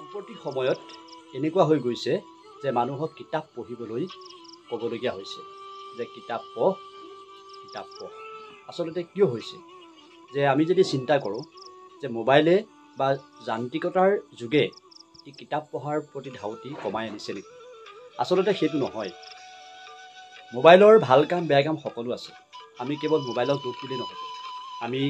সাম্প্ৰতিক সময়ত এনেকুৱা হৈ গৈছে যে মানুহক কিতাপ পঢ়িবলৈ ক'বলগীয়া হৈছে যে কিতাপ পঢ়। আচলতে কিয় হৈছে যে আমি যদি চিন্তা কৰোঁ যে মোবাইলে বা যান্ত্ৰিকতাৰ যুগে এই কিতাপ পঢ়াৰ প্ৰতি ধাউতি কমাই আনিছে নেকি? আচলতে সেইটো নহয়। মোবাইলৰ ভাল কাম বেয়া কাম সকলো আছে। আমি কেৱল মোবাইলক দোষ দিলেই নহ'ব। আমি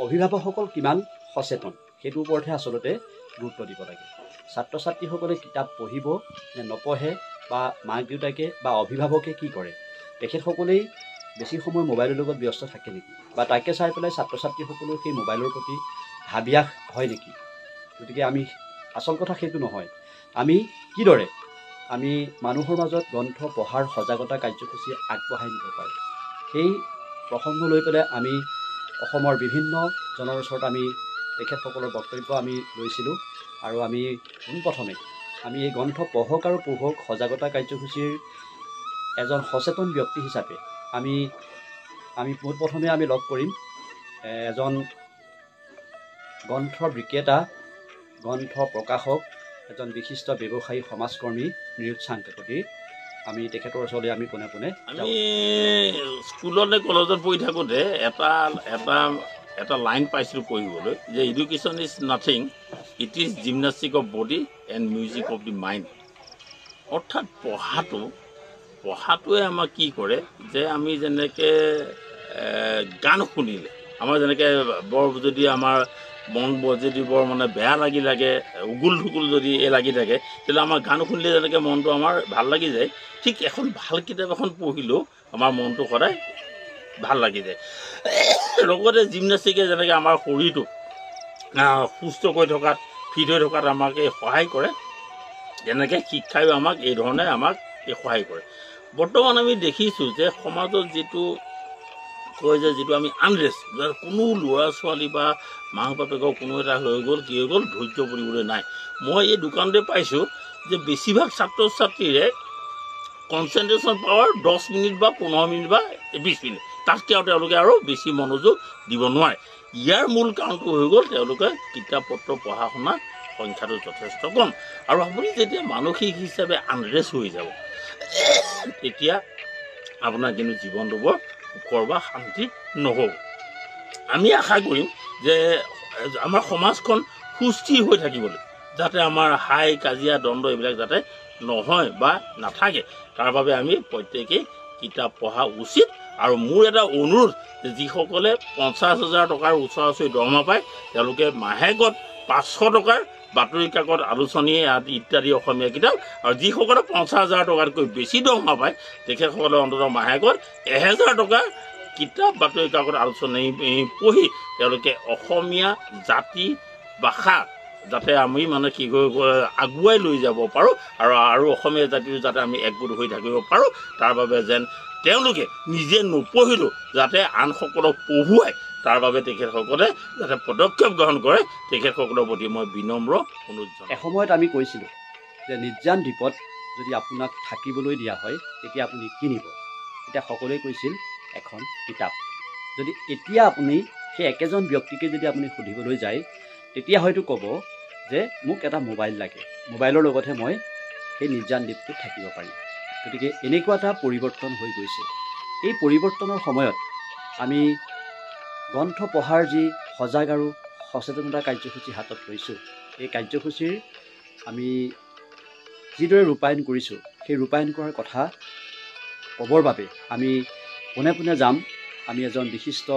অভিভাৱকসকল কিমান সচেতন সেইটোৰ ওপৰতহে আচলতে গুৰুত্ব দিব লাগে। ছাত্ৰ ছাত্ৰীসকলে কিতাপ পঢ়িব নে নপঢ়ে বা মাক দেউতাকে বা অভিভাৱকে কি কৰে, তেখেতসকলেই বেছি সময় মোবাইলৰ লগত ব্যস্ত থাকে নেকি, বা তাকে চাই পেলাই ছাত্ৰ ছাত্ৰীসকলেও সেই মোবাইলৰ প্ৰতি হাবিয়াস হয় নেকি? গতিকে আমি আচল কথা সেইটো নহয়। আমি কিদৰে আমি মানুহৰ মাজত গ্ৰন্থ পঢ়াৰ সজাগতা কাৰ্যসূচী আগবঢ়াই নিব পাৰোঁ, সেই প্ৰসংগ লৈ পেলাই আমি অসমৰ বিভিন্ন জনৰ ওচৰত আমি তেখেতসকলৰ বক্তব্য আমি লৈছিলোঁ। আৰু আমি পোনপ্ৰথমে আমি এই গ্ৰন্থ পঢ়ক আৰু পঢ়ক সজাগতা কাৰ্যসূচীৰ এজন সচেতন ব্যক্তি হিচাপে আমি পোনপ্ৰথমে আমি লগ কৰিম এজন গ্ৰন্থ বিক্ৰেতা, গ্ৰন্থ প্ৰকাশক, এজন বিশিষ্ট ব্যৱসায়ী সমাজকৰ্মী নিৰুৎসাহ কাকতি। আমি তেখেতৰ ওচৰলৈ আমি পোনে পোনে আমি স্কুলতে কলেজত পঢ়ি থাকোঁতে এটা লাইন পাইছিলোঁ পঢ়িবলৈ যে education is nothing, it is gymnastic of body and music of the mind. অৰ্থাৎ পঢ়াটোৱে আমাক কি কৰে যে আমি যেনেকৈ গান শুনিলে আমাৰ যেনেকৈ বৰ যদি আমাৰ মন যদি বৰ মানে বেয়া লাগে উগুল ঢুগুল যদি লাগি থাকে, তেতিয়াহ'লে আমাৰ গান শুনিলে যেনেকৈ মনটো আমাৰ ভাল লাগি যায়, ঠিক এখন ভাল কিতাপ এখন পঢ়িলেও আমাৰ মনটো সদায় ভাল লাগি যায়। লগতে জিমনাষ্টিকে যেনেকৈ আমাৰ শৰীৰটো সুস্থ কৰি থকাত, ফিট হৈ থকাত আমাক সহায় কৰে, যেনেকৈ শিক্ষায়ো আমাক এই ধৰণে আমাক সহায় কৰে। বৰ্তমান আমি দেখিছোঁ যে সমাজত যিটো কয় যে যিটো আমি আনৰেষ্ট, কোনো ল'ৰা ছোৱালী বা মাক বাপেকৰ কোনো এটা হৈ গ'ল কি হৈ গ'ল ধৈৰ্য কৰিবলৈ নাই। মই এই দোকানতে পাইছোঁ যে বেছিভাগ ছাত্ৰ ছাত্ৰীৰে কনচেনট্ৰেশ্যন পাৱাৰ 10 মিনিট বা 15 মিনিট বা 20 মিনিট, তাতকৈ আৰু তেওঁলোকে আৰু বেছি মনোযোগ দিব নোৱাৰে। ইয়াৰ মূল কাৰণটো হৈ গ'ল তেওঁলোকে কিতাপ পত্ৰ পঢ়া শুনা সংখ্যাটো যথেষ্ট কম। আৰু আপুনি যেতিয়া মানসিক হিচাপে আনৰেষ্ট হৈ যাব, তেতিয়া আপোনাৰ কিন্তু জীৱনটো বৰ সুখৰ বা শান্তি নহ'ব। আমি আশা কৰিম যে আমাৰ সমাজখন সুস্থিৰ হৈ থাকিবলৈ, যাতে আমাৰ হাই কাজিয়া দ্বন্দ্ব এইবিলাক যাতে নহয় বা নাথাকে, তাৰ বাবে আমি প্ৰত্যেকেই কিতাপ পঢ়া উচিত। আৰু মোৰ এটা অনুৰোধ যে যিসকলে 50,000 টকাৰ ওচৰা-ওচৰি দৰমহা পায়, তেওঁলোকে মাহেকত 500 টকাৰ বাতৰি কাকত, আলোচনী আদি ইত্যাদি অসমীয়া কিতাপ, আৰু যিসকলে 50,000 টকাতকৈ বেছি দৰমহা পায় তেখেতসকলে অন্ততঃ মাহেকত 1000 টকাৰ কিতাপ, বাতৰি কাকত, আলোচনী পঢ়ি তেওঁলোকে অসমীয়া জাতি ভাষা যাতে আমি মানে কি আগুৱাই লৈ যাব পাৰোঁ, আৰু অসমীয়া জাতিটো যাতে আমি একগোট হৈ থাকিব পাৰোঁ, তাৰ বাবে যেন তেওঁলোকে নিজে নপঢ়িলেও যাতে আনসকলক পঢ়ুৱাই, তাৰ বাবে তেখেতসকলে যাতে পদক্ষেপ গ্ৰহণ কৰে, তেখেতসকলৰ প্ৰতি মই বিনম্ৰ অনুৰোধ জনাওঁ। এসময়ত আমি কৈছিলোঁ যে নিৰ্জন দ্বীপত যদি আপোনাক থাকিবলৈ দিয়া হয় তেতিয়া আপুনি কি নিব? এতিয়া সকলোৱে কৈছিল এখন কিতাপ। যদি এতিয়া আপুনি সেই একেজন ব্যক্তিকে যদি আপুনি সুধিবলৈ যায়, তেতিয়া হয়তো ক'ব যে মোক এটা মোবাইল লাগে, মোবাইলৰ লগতহে মই সেই নিৰ্জন দ্বীপটোত থাকিব পাৰিম। গতিকে এনেকুৱা এটা পৰিৱৰ্তন হৈ গৈছে। এই পৰিৱৰ্তনৰ সময়ত আমি গ্ৰন্থ পঢ়াৰ যি সজাগ আৰু সচেতনতা কাৰ্যসূচী হাতত লৈছোঁ, এই কাৰ্যসূচীৰ আমি যিদৰে ৰূপায়ণ কৰিছোঁ, সেই ৰূপায়ণ কৰাৰ কথা ক'বৰ বাবে আমি পোনে পোনে যাম আমি এজন বিশিষ্ট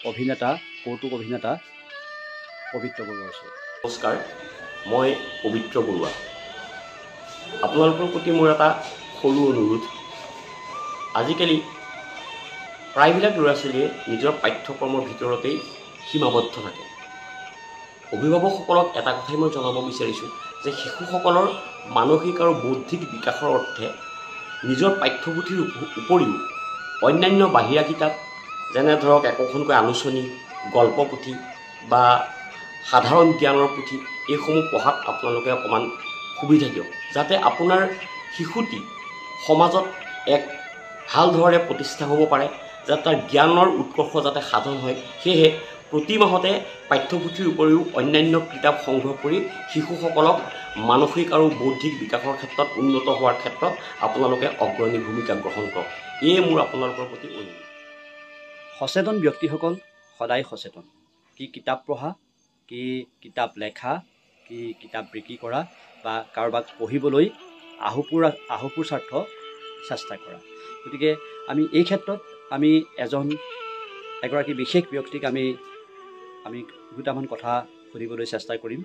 অভিনেতা, কৌতুক অভিনেতা পবিত্ৰ বৰুৱাৰ ওচৰত। নমস্কাৰ, মই পবিত্ৰ বৰুৱা। আপোনালোকৰ প্ৰতি মোৰ এটা সৰু অনুৰোধ। আজিকালি প্ৰায়বিলাক ল'ৰা ছোৱালীয়ে নিজৰ পাঠ্যক্ৰমৰ ভিতৰতেই সীমাবদ্ধ থাকে। অভিভাৱকসকলক এটা কথাই মই জনাব বিচাৰিছোঁ যে শিশুসকলৰ মানসিক আৰু বৌদ্ধিক বিকাশৰ অৰ্থে নিজৰ পাঠ্যপুথিৰ উপৰিও অন্যান্য বাহিৰা কিতাপ, যেনে ধৰক একোখনকৈ আলোচনী, গল্প পুথি বা সাধাৰণ জ্ঞানৰ পুথি, এইসমূহ পঢ়াত আপোনালোকে অকণমান সুবিধা দিয়ক, যাতে আপোনাৰ শিশুটি সমাজত এক ভাল ধৰণে প্ৰতিষ্ঠা হ'ব পাৰে, যাতে তাৰ জ্ঞানৰ উৎকৰ্ষ যাতে সাধন হয়। সেয়েহে প্ৰতি মাহতে পাঠ্যপুথিৰ উপৰিও অন্যান্য কিতাপ সংগ্ৰহ কৰি শিশুসকলক মানসিক আৰু বৌদ্ধিক বিকাশৰ ক্ষেত্ৰত উন্নত হোৱাৰ ক্ষেত্ৰত আপোনালোকে অগ্ৰণী ভূমিকা গ্ৰহণ কৰক। এয়ে মোৰ আপোনালোকৰ প্ৰতি অনুৰোধ। সচেতন ব্যক্তিসকল সদায় সচেতন, কি কিতাপ পঢ়া, কি কিতাপ লেখা, কি কিতাপ বিক্ৰী কৰা বা কাৰোবাক পঢ়িবলৈ আহুপুৰ স্বাৰ্থ চেষ্টা কৰা। গতিকে আমি এই ক্ষেত্ৰত আমি এগৰাকী বিশেষ ব্যক্তিক আমি দুটামান কথা সুধিবলৈ চেষ্টা কৰিম।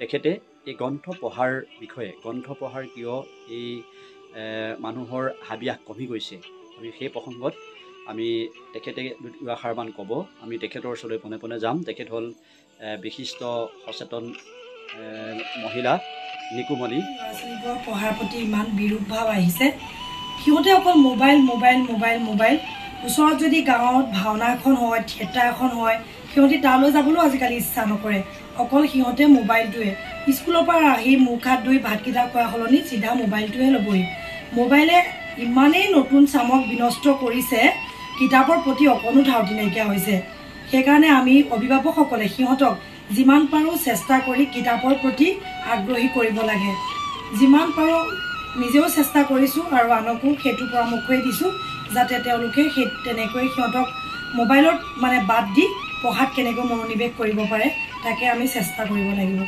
তেখেতে এই গ্ৰন্থ পঢ়াৰ বিষয়ে, গ্ৰন্থ পঢ়াৰ কিয় এই মানুহৰ হাবিয়াস কমি গৈছে, আমি সেই প্ৰসংগত তেখেতে দুআষাৰমান ক'ব। আমি তেখেতৰ ওচৰলৈ পোনে পোনে যাম। তেখেত হ'ল বিশিষ্ট সচেতন মহিলা নিকুমণি। ল'ৰা ছোৱালীবোৰৰ পঢ়াৰ প্ৰতি ইমান বিৰূপ ভাৱ আহিছে, সিহঁতে অকল মোবাইল মোবাইল মোবাইল মোবাইল। ওচৰত যদি গাঁৱত ভাওনা এখন হয়, থিয়েটাৰ এখন হয়, সিহঁতে তালৈ যাবলৈও আজিকালি ইচ্ছা নকৰে। অকল সিহঁতে মোবাইলটোৱে, স্কুলৰ পৰা আহি মুখ হাত ধুই ভাতকেইটা খোৱাৰ সলনি চিধা মোবাইলটোৱে ল'বহি। মোবাইলে ইমানেই নতুন চামক বিনষ্ট কৰিছে, কিতাপৰ প্ৰতি অকণো ধাউতি নাইকিয়া হৈছে। সেইকাৰণে আমি অভিভাৱকসকলে সিহঁতক যিমান পাৰোঁ চেষ্টা কৰি কিতাপৰ প্ৰতি আগ্ৰহী কৰিব লাগে। যিমান পাৰোঁ নিজেও চেষ্টা কৰিছোঁ আৰু আনকো সেইটো পৰামৰ্শই দিছোঁ, যাতে তেওঁলোকে তেনেকৈ সিহঁতক মোবাইলত বাদ দি পঢ়াত কেনেকৈ মনোনিৱেশ কৰিব পাৰে, তাকে আমি চেষ্টা কৰিব লাগিব।